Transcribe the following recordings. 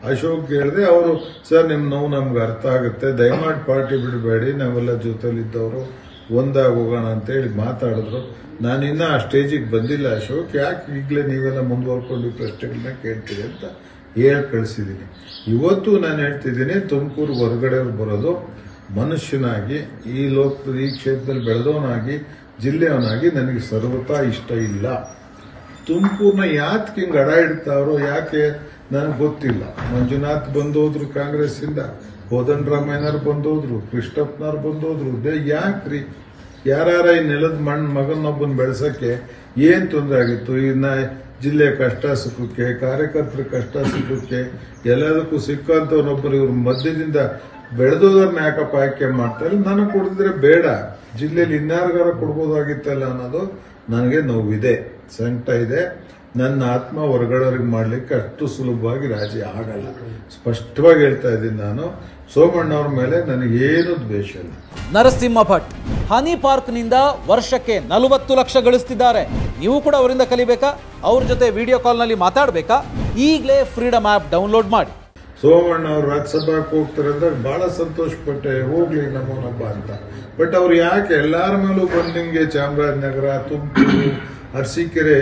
ಅಶೋಕ್ ಹೇಳಿದೆ. ಅವರು ಸರ್ ನಿಮ್ಮ ನೋವು ನಮ್ಗೆ ಅರ್ಥ ಆಗುತ್ತೆ, ದಯಮಾಡಿ ಪಾರ್ಟಿ ಬಿಡಬೇಡಿ, ನಾವೆಲ್ಲ ಜೊತೆಲಿದ್ದವರು ಒಂದಾಗಿ ಹೋಗೋಣ ಅಂತೇಳಿ ಮಾತಾಡಿದ್ರು. ನಾನಿನ್ನ ಆ ಸ್ಟೇಜಿಗೆ ಬಂದಿಲ್ಲ ಅಶೋಕ್, ಯಾಕೆ ಈಗಲೇ ನೀವೆಲ್ಲ ಮುಂದುವರ್ಕೊಂಡು ಪ್ರಶ್ನೆಗಳನ್ನ ಕೇಳ್ತೀರಿ ಅಂತ ಹೇಳಿ ಕಳಿಸಿದ್ದೀನಿ. ಇವತ್ತು ನಾನು ಹೇಳ್ತಿದ್ದೀನಿ, ತುಮಕೂರು ಹೊರಗಡೆಯವ್ರು ಬರೋದು ಮನುಷ್ಯನಾಗಿ, ಈ ಲೋಕದ ಈ ಕ್ಷೇತ್ರದಲ್ಲಿ ಬೆಳೆದವನಾಗಿ, ಜಿಲ್ಲೆಯವನಾಗಿ ನನಗೆ ಸರ್ವತಾ ಇಷ್ಟ ಇಲ್ಲ. ತುಮಕೂರ್ನ ಯಾಕೆ ಹಿಂಗೆ ಅಡ ಇಡ್ತಾರೋ ಯಾಕೆ ನನಗೆ ಗೊತ್ತಿಲ್ಲ. ಮಂಜುನಾಥ್ ಬಂದೋದ್ರು ಕಾಂಗ್ರೆಸ್ಸಿಂದ, ಕೋದಂಡರಾಮಯ್ಯನವ್ರು ಬಂದೋದ್ರು, ಕೃಷ್ಣಪ್ಪನವ್ರು ಬಂದೋದ್ರು. ಯಾಕ್ರಿ ಯಾರ ಈ ನೆಲದ ಮಗನೊಬ್ಬನ ಬೆಳೆಸಕ್ಕೆ ಏನ್ ತೊಂದರೆ ಆಗಿತ್ತು? ಇನ್ನ ಜಿಲ್ಲೆ ಕಷ್ಟ ಸುಖಕ್ಕೆ, ಕಾರ್ಯಕರ್ತರ ಕಷ್ಟ ಸುಖಕ್ಕೆ ಎಲ್ಲದಕ್ಕೂ ಸಿಕ್ಕಂತವನೊಬ್ಬರು ಇವ್ರ ಮಧ್ಯದಿಂದ ಬೆಳೆದೋದನ್ನ ಯಾಕಪ್ಪ ಆಯ್ಕೆ ಮಾಡ್ತಾರೆ? ನನಗೆ ಕೊಡಿದ್ರೆ ಬೇಡ, ಜಿಲ್ಲೆಯಲ್ಲಿ ಇನ್ಯಾರಿಗಾರ ಕೊಡ್ಬೋದಾಗಿತ್ತಲ್ಲ ಅನ್ನೋದು ನನಗೆ ನೋವಿದೆ, ಸಂಕಟ ಇದೆ. ನನ್ನ ಆತ್ಮ ಹೊರಗಡೆಯವ್ರಿಗೆ ಮಾಡ್ಲಿಕ್ಕೆ ಅಷ್ಟು ಸುಲಭವಾಗಿ ರಾಜಿ ಆಗಲ್ಲ. ಸ್ಪಷ್ಟವಾಗಿ ಹೇಳ್ತಾ ಇದ್ದೀನಿ ನಾನು. ಸೋಮಣ್ಣವ್ರ ಮೇಲೆ ನನಗೇನು ದ್ವೇಷ ಇಲ್ಲ. ನರಸಿಂಹ ಭಟ್ ಹನಿ ಪಾರ್ಕ್ನಿಂದ ವರ್ಷಕ್ಕೆ 40 ಲಕ್ಷ ಗಳಿಸ್ತಿದ್ದಾರೆ. ನೀವು ಕೂಡ ಅವರಿಂದ ಕಲಿಬೇಕಾ? ಅವ್ರ ಜೊತೆ ವಿಡಿಯೋ ಕಾಲ್ನಲ್ಲಿ ಮಾತಾಡಬೇಕಾ? ಈಗಲೇ ಫ್ರೀಡಮ್ ಆ್ಯಪ್ ಡೌನ್ಲೋಡ್ ಮಾಡಿ. ಸೋಮಣ್ಣ ಅವರು ರಾಜ್ಯಸಭಾಕ್ಕೆ ಹೋಗ್ತಾರೆ ಅಂದ್ರೆ ಬಹಳ ಸಂತೋಷ ಪಟ್ಟೆ, ಹೋಗ್ಲಿ ನಮ್ಮನೊಬ್ಬ ಅಂತ. ಬಟ್ ಅವ್ರು ಯಾಕೆ ಎಲ್ಲಾರ ಮೇಲೂ ಬಂದಿಂಗೆ ಚಾಮರಾಜನಗರ, ತುಮಕೂರು, ಅರಸೀಕೆರೆ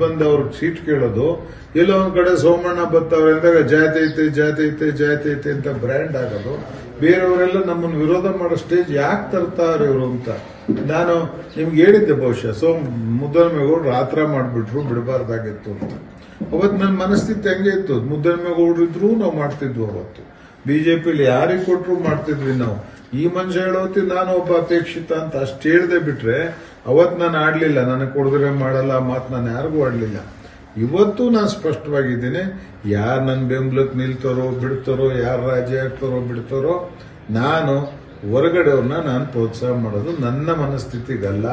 ಬಂದ್ ಅವ್ರ ಸೀಟ್ ಕೇಳೋದು? ಎಲ್ಲೋ ಒಂದ್ ಕಡೆ ಸೋಮಣ್ಣ ಬತ್ತವ್ರೆ ಅಂದಾಗ ಜಾತಿ ಐತೆ ಅಂತ ಬ್ರ್ಯಾಂಡ್ ಆಗೋದು. ಬೇರೆಯವರೆಲ್ಲ ನಮ್ಮನ್ನು ವಿರೋಧ ಮಾಡೋ ಸ್ಟೇಜ್ ಯಾಕೆ ತರ್ತಾರೆ ಇವರು ಅಂತ ನಾನು ನಿಮ್ಗೆ ಹೇಳಿದ್ದೆ. ಬಹುಶಃ ಮುದ್ದನಮೇಗೌಡರು ಆತರ ಮಾಡ್ಬಿಟ್ರು, ಬಿಡಬಾರ್ದಾಗಿತ್ತು ಅಂತ. ಅವತ್ತು ನನ್ನ ಮನಸ್ಥಿತಿ ಹಂಗೆ ಇತ್ತು. ಮುದ್ದನಮೇಗೌಡರಿದ್ರು ನಾವು ಮಾಡ್ತಿದ್ವು. ಅವತ್ತು ಬಿಜೆಪಿಲಿ ಯಾರಿಗೆ ಕೊಟ್ಟರು ಮಾಡ್ತಿದ್ವಿ ನಾವು. ಈ ಮನುಷ್ಯ ಹೇಳೋತಿ ನಾನು ಒಬ್ಬ ಅಪೇಕ್ಷಿತ ಅಂತ ಅಷ್ಟು ಹೇಳ್ದೆ ಬಿಟ್ರೆ ಅವತ್ತು ನಾನು ಆಡ್ಲಿಲ್ಲ. ನನಗೆ ಕೊಡಿದ್ರೆ ಮಾಡಲ್ಲ ಮಾತು ನಾನು ಯಾರಿಗೂ ಆಡ್ಲಿಲ್ಲ. ಇವತ್ತು ನಾನು ಸ್ಪಷ್ಟವಾಗಿದ್ದೀನಿ, ಯಾರು ನನ್ನ ಬೆಂಬಲಕ್ಕೆ ನಿಲ್ತಾರೋ ಬಿಡ್ತಾರೋ, ಯಾರು ರಾಜಿ ಆಗ್ತಾರೋ ಬಿಡ್ತಾರೋ, ನಾನು ಹೊರಗಡೆಯವ್ರನ್ನ ನಾನು ಪ್ರೋತ್ಸಾಹ ಮಾಡೋದು ನನ್ನ ಮನಸ್ಥಿತಿಗಲ್ಲ.